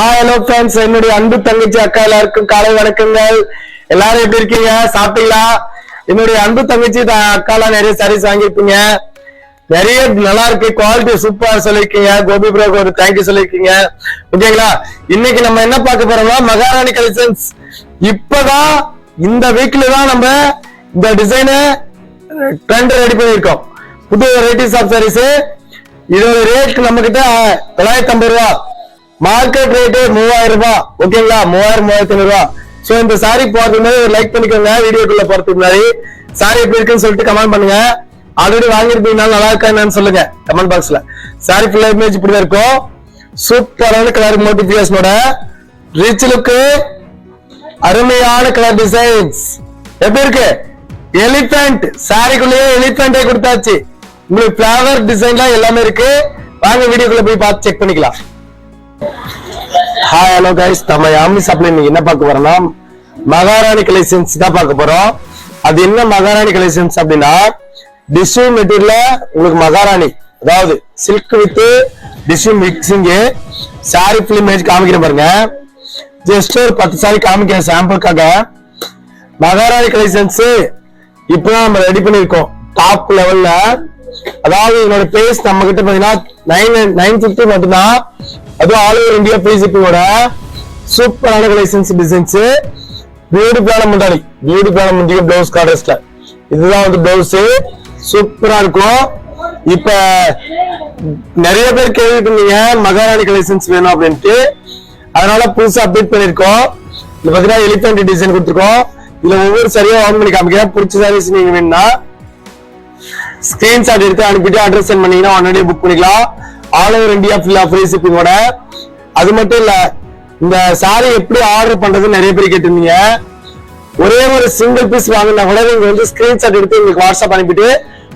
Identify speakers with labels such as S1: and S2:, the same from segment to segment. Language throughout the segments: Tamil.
S1: ஹலோ ஃப்ரெண்ட்ஸ், என்னுடைய அன்பு தங்கச்சி அக்கா எல்லாருக்கும் காலை வணக்கங்கள். எல்லாரும் எப்படி இருக்கீங்க? சாப்பிட்டீங்களா? என்னுடைய அன்பு தங்கச்சி அக்காலாம் நிறைய சாரீஸ் வாங்கியிருப்பீங்க. நிறைய நல்லா இருக்கு, குவாலிட்டி சூப்பரா சொல்லிருக்கீங்க. கோபி ப்ரோக்கு ஒரு தேங்க்யூ சொல்லிருக்கீங்க. ஓகேங்களா? இன்னைக்கு நம்ம என்ன பார்க்க போறோம்னா மகாராணி கலெக்ஷன்ஸ். இப்பதான் இந்த வீக்ல தான் நம்ம இந்த டிசைனை ட்ரெண்ட் ரெடி பண்ணிருக்கோம். புது வெரைட்டிஸ் ஆஃப் சாரீஸ். இதோட ரேட் நம்ம கிட்ட 950 ரூபா, மார்க்கெட் ரேட்டு 3000 ரூபாய். ஓகேங்களா? 3000 3500 ரூபாய். சோ இந்த சாரி போறதுக்கு முன்னாடி ஒரு லைக் பண்ணிக்கோங்க. வீடியோக்குள்ள போறதுக்கு முன்னாடி சாரி எப்படி இருக்குன்னு சொல்லிட்டு கமெண்ட் பண்ணுங்க. ஆல்ரெடி வாங்கிருப்பீங்கனால நல்லா இருக்கா என்னன்னு சொல்லுங்க கமெண்ட் பாக்ஸ்ல. சாரி ஃபுல்லா இமேஜ் இப்படிதான் இருக்கும். சூப்பரான கலர் மோட்டிஃபிகேஷனோட ரிச் லுக், அருமையான கலர் டிசைன்ஸ். எப்படி இருக்கு? எலிபென்ட் சாரிக்குள்ளேயே எலிபென்டை கொடுத்தாச்சு. உங்களுக்கு ஃபிளவர் டிசைன்லாம் எல்லாமே இருக்கு. வாங்க வீடியோக்குள்ள போய் பார்த்து செக் பண்ணிக்கலாம். ஹாய் ஹலோ கைஸ், நம்ம யாமி சப்ளை என்ன பார்க்க போறோம்னா மகாராணி கலெக்ஷன்ஸ் தான் பார்க்க போறோம். அது என்ன மகாராணி கலெக்ஷன்ஸ் அப்படின்னா, டிஷ்யூ மெட்டீரியல்ல உங்களுக்கு மகாராணி, அதாவது silk with tissue mixing. Sorry full image காமிக்கிறேன் பாருங்க. ஜஸ்ட் ஒரு 10 சாரி காமிக்கிறேன் சாம்பிளுக்காக. மகாராணி கலெக்ஷன்ஸ் இப்பதான் நம்ம ரெடி பண்ணிருக்கோம் டாப் லெவல்ல. அதாவது என்னோட பேஸ் நம்ம கிட்ட பாத்தீங்கன்னா 950 மட்டும்தான். அதுவும் ஆல் ஓவர் இந்தியா ஃப்ரீ ஷிப்பிங்கோட சூப்பரான கலெக்ஷன்ஸ் டிசைன்ஸ். பியூட்டிஃபுல்லான முந்தானி, பியூட்டிஃபுல்லான முந்திய பிளவுஸ் கார்டர்ஸ்ல. இதுதான் வந்து பிளவுஸ், சூப்பரா இருக்கும். இப்ப நிறைய பேர் கேள்விப்பட்டீங்க மகாராணி கலெக்ஷன்ஸ் வேணும் அப்படின்ட்டு, அதனால புதுசா அப்டேட் பண்ணிருக்கோம். இது பாத்தீங்கன்னா எலிபென்ட் டிசைன் கொடுத்துருக்கோம். இதுல ஒவ்வொரு சரியா ஆன் பண்ணி காமிக்கிறேன். பிடிச்ச சாரீஸ் நீங்க வேணும்னா ஸ்கிரீன்ஷாட் எடுத்து அனுப்பிட்டு அட்ரஸ் சென்ட் பண்ணீங்கன்னா உடனே புக் பண்ணிக்கலாம். ஆல் ஓவர் இந்தியா ஃபுல்லா ஃப்ரீ ஷிப்பிங்கோட. அது மட்டும் இல்ல, இந்த சாரி எப்படி ஆர்டர் பண்றது நிறைய பேர் கேட்டிருந்தீங்க. ஒரே ஒரு சிங்கிள் பீஸ் வாங்கினா கூட நீங்க வந்து ஸ்கிரீன்ஷாட் எடுத்து உங்களுக்கு வாட்ஸ்அப் அனுப்பிட்டு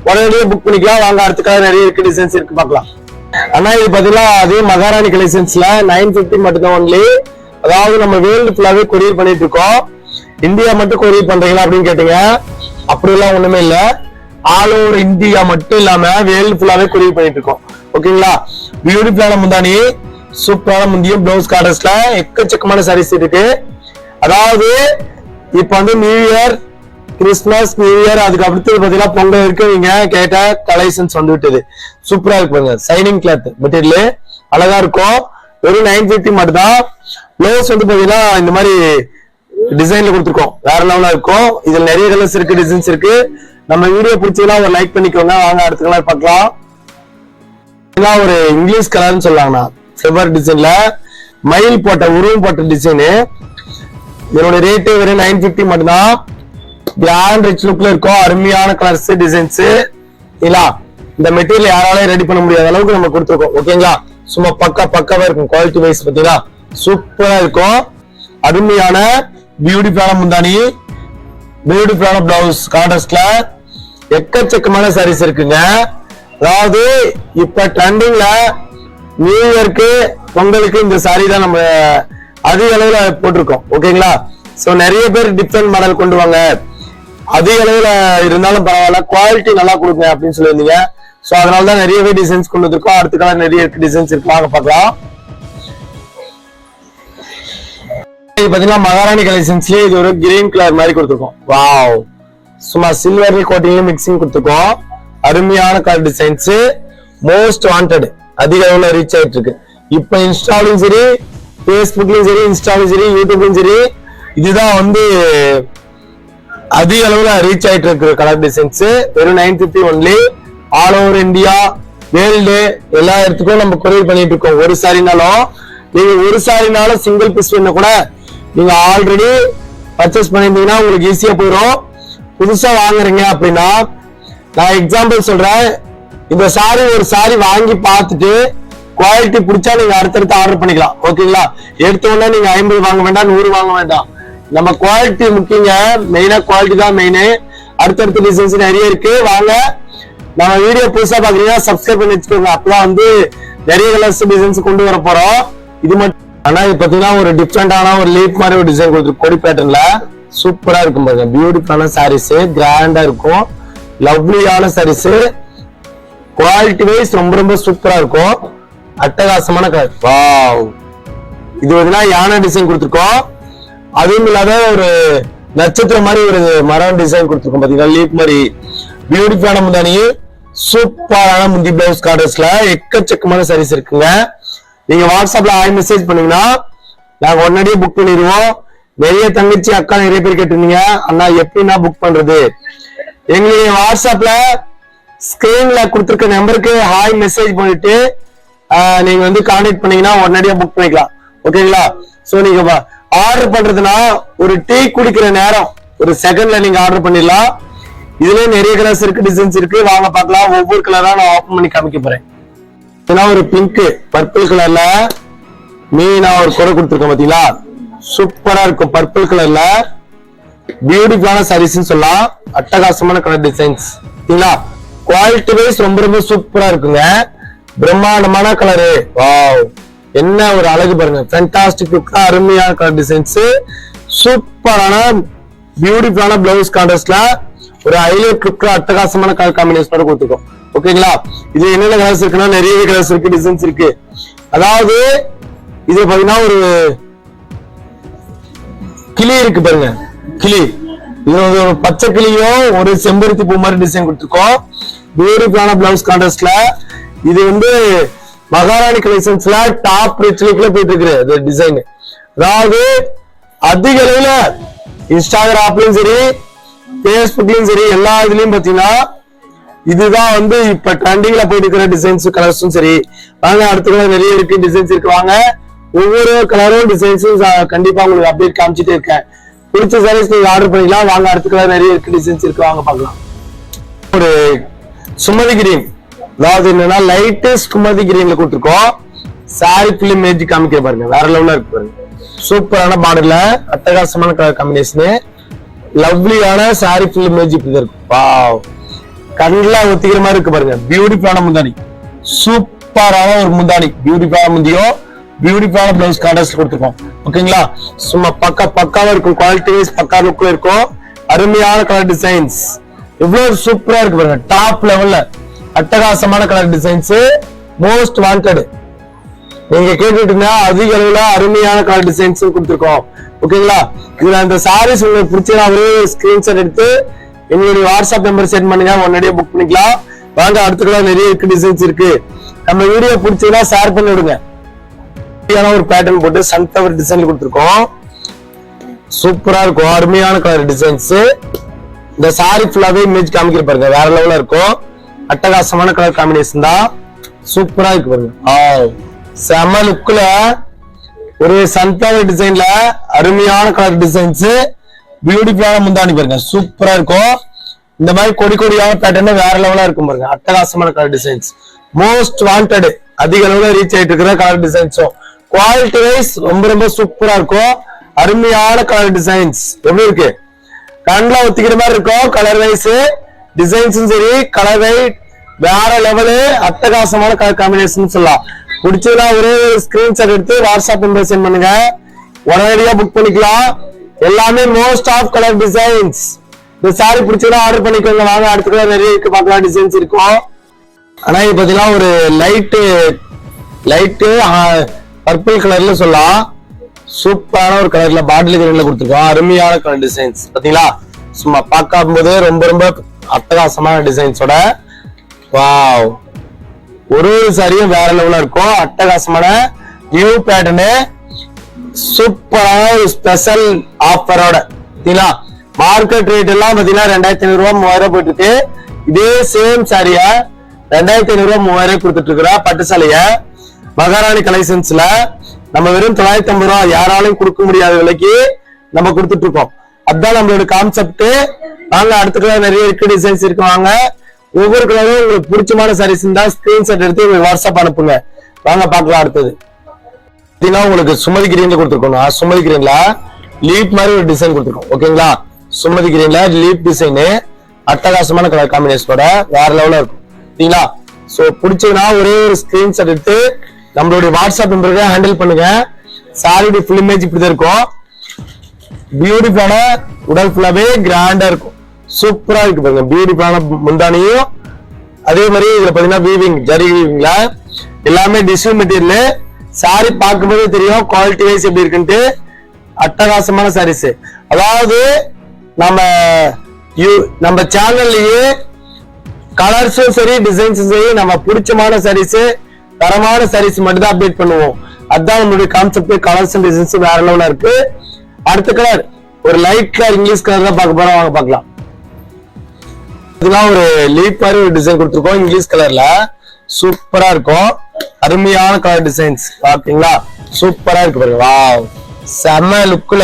S1: உடனடியே புக் பண்ணிக்கலாம். வாங்க, அடுத்த நிறைய இருக்கு, டிசைன்ஸ் இருக்கு, பார்க்கலாம். ஆனா இது பாத்தீங்கன்னா அதே மகாராணி கலெக்ஷன்ஸ்ல 950 மட்டும்தான் ஒன்லி. அதாவது நம்ம வேர்ல்டு ஃபுல்லாவே கொரியர் பண்ணிட்டு இருக்கோம். இந்தியா மட்டும் கொரியர் பண்றீங்களா அப்படின்னு கேட்டீங்க. அப்படி எல்லாம் ஒண்ணுமே இல்ல. ஆல் ஓவர் இந்தியா மட்டும் இல்லாம வேர்ல்டு ஃபுல்லாவே கொரியர் பண்ணிட்டு இருக்கோம். ஓகேங்களா? பியூட்டிஃபுல்லான முந்தானி, சூப்பரான முந்தியும் பிளவுஸ் கார்டர்ஸ்ல எக்கச்சக்கமான சாரீஸ் இருக்கு. அதாவது இப்ப வந்து new year, Christmas, new year, அதுக்கு அடுத்து பாத்தீங்கன்னா பொங்கல் இருக்கு. நீங்க கேட்ட கலெக்ஷன்ஸ் வந்து விட்டது. சூப்பரா இருக்கு. சைனிங் கிளாத் மெட்டீரியல் அழகா இருக்கும். வெறும் 950 மட்டும் தான். பிளவுஸ் வந்து பாத்தீங்கன்னா இந்த மாதிரி டிசைன்ல கொடுத்துருக்கோம். வேற லெவலா இருக்கும். இதுல நிறைய கலர்ஸ் இருக்கு, டிசைன்ஸ் இருக்கு. நம்ம வீடியோ பிடிச்சதுன்னா ஒரு லைக் பண்ணிக்கோங்க. வாங்க அடுத்த கலர் பார்க்கலாம். ஒரு இங்கிலீஷ் கலர்னு சொல்லுவாங்கண்ணா, சில்வர் டிசைன்ல மயில் போட்ட உருவம் போட்ட டிசைனு. இதோட ரேட்டு வெறும் 950 மட்டும்தான். கிராண்ட் ரிச் லுக்ல இருக்கும். அருமையான கலர்ஸ், டிசைன்ஸ். இந்த மெட்டீரியல் யாராலையும் ரெடி பண்ண முடியாத அளவுக்கு நம்ம கொடுத்துருக்கோம். ஓகேங்களா? சும்மா பக்காவா இருக்கும். குவாலிட்டி வைஸ் பாத்தீங்கன்னா சூப்பரா இருக்கும். அருமையான பியூட்டிஃபுல்லான முந்தானி, பியூட்டிஃபுல்லான பிளவுஸ் கார்டர்ஸ்ல எக்கச்சக்கமான சாரீஸ் இருக்குங்க. அதாவது இப்ப ட்ரெண்டிங்ல நியூ இயர்க்கு, பொங்கலுக்கு இந்த சாரி தான் நம்ம அதிக அளவுல போட்டிருக்கோம். ஓகேங்களா? சோ நிறைய பேர் டிஃப்ரெண்ட் மாடல் கொண்டு வாங்க, அதிக அளவுல இருந்தாலும் பரவாயில்ல, குவாலிட்டி நல்லா கொடுங்க அப்படின்னு சொல்லியிருந்தீங்க. சோ அதனாலதான் நிறையவே டிசைன்ஸ் கொண்டு வந்திருக்கோம். அடுத்த காலம் நிறைய டிசைன்ஸ் இருக்கு, வாங்க பார்க்கலாம். பாத்தீங்கன்னா மகாராணி கலெக்ஷன்ஸ்லயே இது ஒரு கிரீன் கலர் மாதிரி கொடுத்துருக்கோம். வாவ், சும்மா சில்வர் கோட்டிங்ல மிக்சிங் கொடுத்துருக்கோம். அருமையான கலர் டிசைன்ஸ், மோஸ்ட் வாண்டட், அதிக அளவுல ரீச் ஆயிட்டு இருக்கு. இப்ப இன்ஸ்டாலையும் சரி, பேஸ்புக்லயும் சரி, இன்ஸ்டாலையும் சரி, யூடியூப்லயும் சரி, இதுதான் வந்து அதிக அளவுல ரீச் ஆயிட்டு இருக்கு கலர் டிசைன்ஸ். வெறும் 950 only. All over India, world எல்லா இடத்துக்கும் நம்ம கொரியர் பண்ணிட்டு இருக்கோம். ஒரு சாரினாலும் நீங்க ஒரு சாரினாலும் சிங்கிள் பீஸ் வேணா கூட நீங்க ஆல்ரெடி பர்ச்சேஸ் பண்ணிருந்தீங்கன்னா உங்களுக்கு ஈஸியா போயிடும். புதுசா வாங்குறீங்க அப்படின்னா, நான் எக்ஸாம்பிள் சொல்றேன். இந்த சாரி ஒரு சாரி வாங்கி பார்த்துட்டு குவாலிட்டி பிடிச்சா நீங்க அடுத்தடுத்து ஆர்டர் பண்ணிக்கலாம். ஓகேங்களா? எடுத்த உடனே நீங்க 50 வாங்க வேண்டாம், 100 வாங்க வேண்டாம். நம்ம குவாலிட்டி முக்கியங்க. மெயினா குவாலிட்டி தான் மெயின். அடுத்தடுத்த டிசைன்ஸ் நிறைய இருக்கு. வாங்க, நம்ம வீடியோ புதுசா பாக்குறீங்கன்னா சப்ஸ்கிரைப் பண்ணி வச்சுக்கோங்க. அப்பதான் வந்து நிறைய கலர்ஸ் டிசைன்ஸ் கொண்டு வர போறோம். இது மட்டும் ஆனா இது பாத்தீங்கன்னா ஒரு டிஃப்ரெண்டான ஒரு லீப் மாதிரி ஒரு டிசைன் கொடுத்துருக்கு. கொடி பேட்டர்ன்ல சூப்பரா இருக்கும் பாருங்க. பியூட்டிஃபுல்லான சாரீஸ், கிராண்டா இருக்கும். லவ்லியான சாரீஸ், குவாலிட்டி வைஸ் ரொம்ப சூப்பரா இருக்கும். அட்டகாசமான கலர். வாவ், இது பாத்தீங்கன்னா யானை டிசைன் கொடுத்துருக்கோம். அதுவும் இல்லாத ஒரு நட்சத்திரம் மாதிரி ஒரு மரம் டிசைன் கொடுத்துருக்கோம். பாத்தீங்கன்னா லீப் மாதிரி பியூட்டிஃபுல்லான முந்தானி, சூப்பரான முந்தி பிளவுஸ் கார்டர்ஸ்ல எக்கச்சக்கமான சாரீஸ் இருக்குங்க. நீங்க வாட்ஸ்அப்ல மெசேஜ் பண்ணீங்கன்னா நாங்க உடனடியே புக் பண்ணிடுவோம். நிறைய தங்கச்சி அக்கா நிறைய பேர் கேட்டிருந்தீங்க, அண்ணா எப்படின்னா புக் பண்றது? எங்களுடைய வாட்ஸ்அப்ல ஸ்கிரீன்ல கொடுத்துருக்க நம்பருக்கு ஹாய் மெசேஜ் பண்ணிட்டு நீங்க வந்து கான்டாக்ட் பண்ணீங்கன்னா உடனடியா புக் பண்ணிக்கலாம். ஓகேங்களா? சோ நீங்க ஆர்டர் பண்றதுன்னா ஒரு டீ குடிக்கிற நேரம் ஒரு செகண்ட்ல நீங்க ஆர்டர் பண்ணிடலாம். இதுலயே நிறைய கலர்ஸ் இருக்கு, டிசைன்ஸ் இருக்கு, வாங்க பார்க்கலாம். ஒவ்வொரு கலரா நான் ஓபன் பண்ணி காமிக்க போறேன். ஒரு பிங்க் பர்பிள் கலர்ல மீனா ஒரு கொடை கொடுத்துருக்கோம். பாத்தீங்களா? சூப்பரா இருக்கும். பர்பிள் கலர்ல பியூட்டிஃபுல்லான சாரீஸ் சொல்லலாம். அட்டகாசமான கலர் டிசைன்ஸ். குவாலிட்டி வைஸ் ரொம்ப ரொம்ப சூப்பரா இருக்குங்க. பிரம்மாண்டமான கலரு. வாவ், என்ன ஒரு அழகு பாருங்க. ஃபேண்டாஸ்டிக், அருமையான கலர் டிசைன்ஸ். சூப்பரான பியூட்டிஃபுல்லான பிளவுஸ் கான்ட்ராஸ்ட்ல ஒரு ஹைலைட் லுக், அட்டகாசமான கலர் காம்பினேஷனோட கொடுத்துருக்கோம். ஓகேங்களா? இது என்னென்ன கலர்ஸ் இருக்குன்னா நிறைய கலர்ஸ் இருக்கு, டிசைன்ஸ் இருக்கு. அதாவது இது பாத்தீங்கன்னா ஒரு கிளி இருக்கு பாருங்க, கிளி. இது ஒரு பச்சை கிளியும் ஒரு செம்பருத்தி பூ மாதிரி டிசைன் கொடுத்துருக்கோம். பியூட்டிஃபுல்லான பிளவுஸ் கான்ட்ராஸ்ட்ல. இது வந்து மகாராணி கலெக்ஷன்ஸ்ல டாப் ரேட்ல போயிட்டு இருக்கு டிசைன். அதாவது அதிக அளவுல இன்ஸ்டாகிராம்லயும் சரி, பேஸ்புக்லயும் சரி, எல்லா இதுலயும் பாத்தீங்கன்னா இதுதான் வந்து இப்ப ட்ரெண்டிங்ல போயிட்டு இருக்கிற டிசைன்ஸ் கலர்ஸும் சரி. வாங்க, அடுத்த கலர் நிறைய இருக்கு, டிசைன்ஸ் இருக்கு. வாங்க, ஒவ்வொரு கலரும் டிசைன்ஸும் கண்டிப்பா உங்களுக்கு அப்டேட் காமிச்சிட்டே இருக்கேன். பிடிச்ச சாரீஸ் நீங்க ஆர்டர் பண்ணிக்கலாம். வாங்க, அடுத்த கலர் நிறைய இருக்கு, டிசைன்ஸ் இருக்கு, வாங்க பார்க்கலாம். ஒரு சுமதி கிரீன், அதாவது என்னன்னா லைட் சுமதி கிரீன்ல கொடுத்துருக்கோம். சாரி ஃபுல்லி மேஜ் காமிக்க பாருங்க, வேற லெவல்ல இருக்கு பாருங்க. சூப்பரான பார்டர்ல அட்டகாசமான கலர் காம்பினேஷன், லவ்லியான சாரி ஃபுல்லி மேஜ் இப்படி இருக்கும். வாவ், கண்ணுல ஒத்திக்கிற மாதிரி இருக்கு பாருங்க. பியூட்டிஃபுல்லான முந்தானி, சூப்பரான ஒரு முந்தானி, பியூட்டிஃபுல்லான முந்தியும் பியூட்டிஃபுல்லான பிளவுஸ் கான்ட்ராஸ்ட் கொடுத்துருக்கோம். ஓகேங்களா? சும்மா பக்காவா இருக்கும். குவாலிட்டி வைஸ் பக்கா லுக்ல இருக்கும். அருமையான கலர் டிசைன்ஸ், எவ்வளவு சூப்பரா இருக்கு பாருங்க. டாப் லெவல்ல அட்டகாசமான கலர் டிசைன்ஸ், மோஸ்ட் வாண்டட். நீங்க கேட்டுட்டு இருந்தா அதிக அளவுல அருமையான கலர் டிசைன்ஸ் கொடுத்துருக்கோம். ஓகேங்களா? இதுல அந்த சாரீஸ் உங்களுக்கு பிடிச்சா ஒரே ஸ்கிரீன்ஷாட் எடுத்து எங்களுடைய வாட்ஸ்அப் நம்பர் சென்ட் பண்ணுங்க, உடனடியே புக் பண்ணிக்கலாம். வாங்க, அடுத்த கலர் நிறைய இருக்கு, டிசைன்ஸ் இருக்கு. நம்ம வீடியோ பிடிச்சதுன்னா ஷேர் பண்ணி விடுங்க. ஒரு பேட்டர்ன் போட்டு சன்ஃபிளவர் டிசைன் கொடுத்துருக்கோம். சூப்பரா இருக்கும், அருமையான கலர் டிசைன்ஸ். இந்த சாரி ஃபுல்லாவே இமேஜ் காமிக்கிற பாருங்க, வேற லெவல்ல இருக்கும். அட்டகாசமான கலர் காம்பினேஷன் தான், சூப்பரா இருக்கு பாருங்க. செம லுக்ல ஒரு சன்ஃபிளவர் டிசைன்ல அருமையான கலர் டிசைன்ஸ், பியூட்டிஃபுல்லான முந்தானி பாருங்க, சூப்பரா இருக்கும். இந்த மாதிரி கொடியான பேட்டர்ன் வேற லெவலா இருக்கும் பாருங்க. அட்டகாசமான கலர் டிசைன்ஸ், மோஸ்ட் வாண்டட், அதிக அளவுல ரீச் ஆயிட்டு இருக்கிற கலர் டிசைன்ஸும் குவாலிட்டி வைஸ் ரொம்ப ரொம்ப சூப்பரா இருக்கும். அருமையான கலர் டிசைன்ஸ் எப்படி இருக்கு, கண்ணில் ஒத்திக்கிற மாதிரி இருக்கும். கலர் வைஸ் டிசைன்ஸும் சரி, கலர் வைட் வேற லெவலு, அட்டகாசமான கலர் காம்பினேஷன் சொல்லலாம். பிடிச்சதுன்னா ஒரே ஸ்கிரீன்ஷாட் எடுத்து வாட்ஸ்அப் நம்பர் சென்ட் பண்ணுங்க, உடனடியா புக் பண்ணிக்கலாம். எல்லாமே மோஸ்ட் ஆஃப் கலர் டிசைன்ஸ். இந்த சாரி பிடிச்சதா ஆர்டர் பண்ணிக்கோங்க. வாங்க, அடுத்த கலர் நிறைய இருக்கு, பார்க்கலாம், டிசைன்ஸ் இருக்கும். ஆனா இது பாத்தீங்கன்னா ஒரு லைட்டு பர்பிள் கலர்ல சொல்லலாம். சூப்பரான ஒரு கலர்ல பாட்டில் கிரீன்ல கொடுத்துருக்கோம். அருமையான கலர் டிசைன்ஸ் பாத்தீங்களா? சும்மா பார்க்கும் போதே ரொம்ப ரொம்ப அட்டகாசமான டிசைன்ஸோட. வாவ், ஒரு சாரியும் வேற லெவலா இருக்கும். அட்டகாசமான நியூ பேட்டர்னு, சூப்பரான ஒரு ஸ்பெஷல் ஆஃபரோட. மார்க்கெட் ரேட் எல்லாம் பாத்தீங்கன்னா 2500 ரூபாய் 3000 போயிட்டு இருக்கு. இதே சேம் சாரிய 2500 ரூபாய் 3000 கொடுத்துட்டு இருக்கிற பட்டு சாலைய மகாராணி கலெக்ஷன்ஸ்ல நம்ம வெறும் 950 ரூபாய் யாராலையும் கொடுக்க முடியாத விலைக்கு நம்ம கொடுத்துட்டு இருக்கோம். அதுதான் நம்மளோட கான்செப்ட். வாங்க, அடுத்த கலர் நிறைய இருக்கு, டிசைன்ஸ் இருக்கு. வாங்க, ஒவ்வொரு கலரும் உங்களுக்கு பிடிச்சமான சாரீஸ் இருந்தா ஸ்கிரீன்ஷாட் எடுத்து உங்களுக்கு வாட்ஸ்அப் அனுப்புங்க. வாங்க பார்க்கலாம். அடுத்தது உங்களுக்கு சுமதி கிரீன்ல கொடுத்துருக்கோம். சுமதி கிரீன்ல லீப் மாதிரி ஒரு டிசைன் கொடுத்துருக்கோம். ஓகேங்களா? சுமதி கிரீன்ல லீப் டிசைன், அட்டகாசமான கலர் காம்பினேஷனோட வேற லெவலா இருக்கும். சரிங்களா? சோ பிடிச்சதுன்னா ஒரே ஒரு ஸ்கிரீன்ஷாட் எடுத்து நம்மளுடைய வாட்ஸ்அப் நம்பருக்கு ஹேண்டில் பண்ணுங்க. சாரியோட ஃபுல் இமேஜ் இப்படிதான் இருக்கும். பியூட்டிஃபுல்லான உடல் ஃபுல்லாவே கிராண்டா இருக்கும். சூப்பரா இருக்கு பாருங்க. பியூட்டிஃபுல்லான முந்தானியும் அதே மாதிரி இதுல பாத்தீங்கன்னா வீவிங், ஜரி வீவிங்ல எல்லாமே டிஷ்யூ மெட்டீரியல். சாரி பார்க்கும்போது தெரியும் குவாலிட்டி வைஸ் எப்படி இருக்குன்ட்டு. அட்டகாசமான சாரீஸ். அதாவது நம்ம சேனல்லயே கலர்ஸும் சரி டிசைன்ஸும் சரி நம்ம பிடிச்சமான சாரீஸ் தரமான சாரீஸ் மட்டும் தான் அப்டேட் பண்ணுவோம். அதுதான் நம்மளுடைய கான்செப்ட். கலர்ஸ் அண்ட் டிசைன்ஸ் வேற லெவலா இருக்கு. அடுத்த கலர் ஒரு லைட் கலர் இங்கிலீஷ் கலர் தான் பார்க்க போறோம். வாங்க பார்க்கலாம். இதெல்லாம் ஒரு லீப் மாதிரி ஒரு டிசைன் கொடுத்துருக்கோம் இங்கிலீஷ் கலர்ல. சூப்பரா இருக்கும். அருமையான கலர் டிசைன்ஸ் பாத்தீங்களா? சூப்பரா இருக்கு பாருங்க. வாவ், செம்ம லுக்ல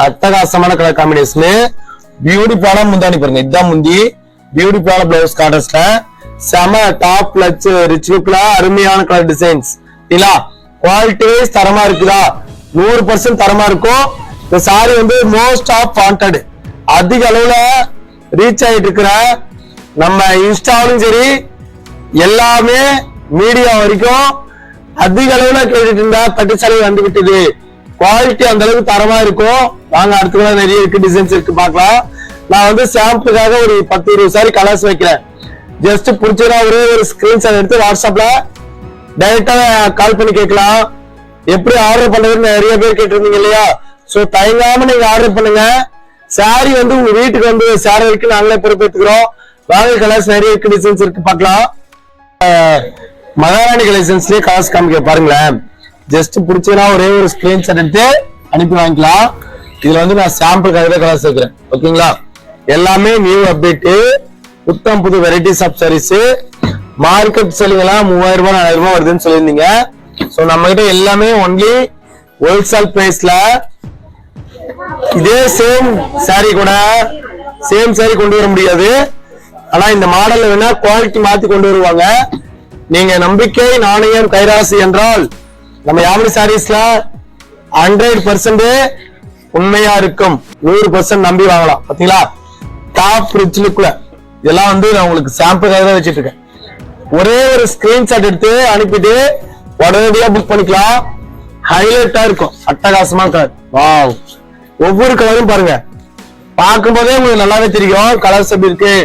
S1: அட்டகாசமான கலர் காம்பினேஷன். பியூட்டிஃபுல்லான முந்தானி பாருங்க. இதுதான் முந்தி. பியூட்டிஃபுல்லான பிளவுஸ் கான்ட்ராஸ்ட்ல செம டாப் ரிச் லுக்ல அருமையான கலர் டிசைன்ஸ். இல்ல குவாலிட்டி வைஸ் தரமா இருக்குதா? 100% தரமா இருக்கும். இந்த சாரி வந்து மோஸ்ட் ஆஃப் வாண்டட். அதிக அளவுல ரீச் ஆயிட்டு இருக்கிற நம்ம இன்ஸ்டாலும் சரி எல்லாமே மீடியா வரைக்கும் அதிக அளவுல கேட்டுட்டு இருந்தா பட்டு சாலை வந்து விட்டது. குவாலிட்டி அந்த அளவுக்கு தரமா இருக்கும். வாங்க அடுத்த நிறைய இருக்கு, டிசைன்ஸ் இருக்கு பார்க்கலாம். நான் வந்து சாம்பிளுக்காக ஒரு 10-20 சாரி கலர்ஸ் வைக்கிறேன். ஜஸ்ட் பிடிச்சா ஒரே ஒரு ஸ்கிரீன்ஷாட் எடுத்து வாட்ஸ்அப்ல டைரக்டா கால் பண்ணி கேட்கலாம். எப்படி ஆர்டர் பண்றதுன்னு நிறைய பேர் கேட்டிருந்தீங்க இல்லையா? சோ தயங்காம நீங்க ஆர்டர் பண்ணுங்க. சாரி வந்து உங்க வீட்டுக்கு வந்து சாரி வரைக்கும் நாங்களே பொறுப்பேற்றுக்கிறோம். வாங்க கலர்ஸ் நிறைய இருக்கு, டிசைன்ஸ் இருக்கு பார்க்கலாம். மகாராணி கலெக்ஷன்ஸ்லயே கலர்ஸ் காமிக்க பாருங்களேன். ஜஸ்ட் பிடிச்சா ஒரே ஒரு ஸ்கிரீன்ஷாட் எடுத்து அனுப்பி வாங்கிக்கலாம். இதுல வந்து நான் சாம்பிளுக்காக கலர்ஸ் வைக்கிறேன். ஓகேங்களா? எல்லாமே நியூ அப்டேட், புத்தம் புது varieties of sarees. Market selling எல்லாம் 3000 ரூபாய் 4000 ரூபாய் வருதுன்னு சொல்லியிருந்தீங்க. சோ நம்ம கிட்ட எல்லாமே ஒன்லி ஹோல்சேல் பிரைஸ்ல. இதே சேம் சாரி கூட சேம் சாரி கொண்டு வர முடியாது. ஆனா இந்த மாடல்ல வேணா குவாலிட்டி மாத்தி கொண்டு வருவாங்க. நீங்க நம்பிக்கை நாணயம் கைராசி என்றால் நம்ம யாமினி சாரீஸ்ல 100% உண்மையா இருக்கும். 100% நம்பி வாங்கலாம். பாத்தீங்களா? டாப் ரிச் லுக்ல இதெல்லாம் வந்து நான் உங்களுக்கு சாம்பிளுக்காக தான் வச்சிட்டு இருக்கேன். ஒரே ஒரு ஸ்கிரீன்ஷாட் எடுத்து அனுப்பிட்டு உடனடியா புக் பண்ணிக்கலாம். ஹைலைட்டா இருக்கும். அட்டகாசமா கலர். வாவ், ஒவ்வொரு கலரும் பாருங்க. பார்க்கும் போதே உங்களுக்கு நல்லாவே தெரியும் கலர்ஸ் எப்படி இருக்கு,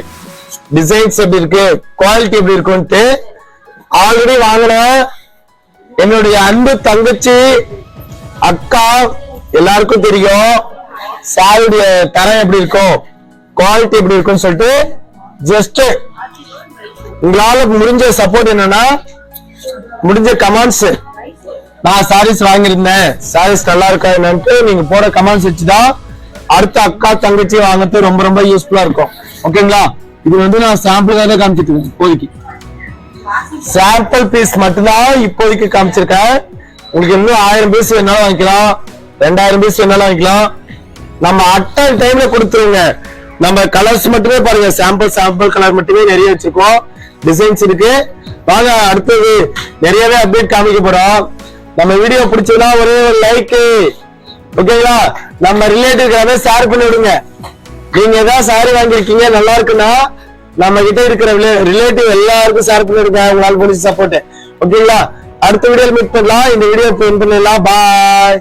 S1: டிசைன்ஸ் எப்படி இருக்கு, குவாலிட்டி எப்படி இருக்கும்ட்டு. ஆல்ரெடி வாங்கின என்னுடைய அன்பு தங்கச்சி அக்கா எல்லாருக்கும் தெரியும் சாரியுடைய தரம் எப்படி இருக்கும், குவாலிட்டி எப்படி இருக்கும்னு சொல்லிட்டு. ஜஸ்ட் உங்களால முடிஞ்ச சப்போர்ட் என்னன்னா முடிஞ்ச கமெண்ட்ஸ். நான் சாரீஸ் வாங்கியிருந்தேன், சாரீஸ் நல்லா இருக்கா என்னன்ட்டு நீங்க போட கமெண்ட்ஸ் வச்சுதான் அடுத்த அக்கா தங்கச்சி வாங்கிறது ரொம்ப ரொம்ப யூஸ்ஃபுல்லா இருக்கும். ஓகேங்களா? இது வந்து நான் சாம்பிளுக்காக காமிச்சிட்டு இருக்கேன். இப்போதைக்கு சாம்பிள் பீஸ் மட்டும்தான் இப்போதைக்கு காமிச்சிருக்கேன். உங்களுக்கு இன்னும் 1000 பீஸ் வேணாலும் வாங்கிக்கலாம், 2000 பீஸ் வேணாலும் வாங்கிக்கலாம். நம்ம அட்டன் டைம்ல கொடுத்துருங்க. நம்ம கலர்ஸ் மட்டுமே பாருங்க. சாம்பிள் கலர் மட்டுமே நிறைய வச்சிருக்கோம். டிசைன்ஸ் இருக்கு. வாங்க அடுத்தது நிறையவே அப்டேட் காமிக்க போறோம். நம்ம வீடியோ பிடிச்சதுன்னா ஒரே ஒரு லைக். ஓகேங்களா? நம்ம ரிலேட்டிவ் ஷேர் பண்ணி விடுங்க. நீங்க ஏதாவது சாரி வாங்கிருக்கீங்க நல்லா இருக்குன்னா நம்ம கிட்ட இருக்கிற ரிலேட்டிவ் எல்லாருக்கும் ஷேர் பண்ணி விடுங்க. உங்களால போலீஸ் சப்போர்ட். ஓகேங்களா? அடுத்த வீடியோல மீட் பண்ணலாம். இந்த வீடியோ பண்ணிடலாம். பாய்.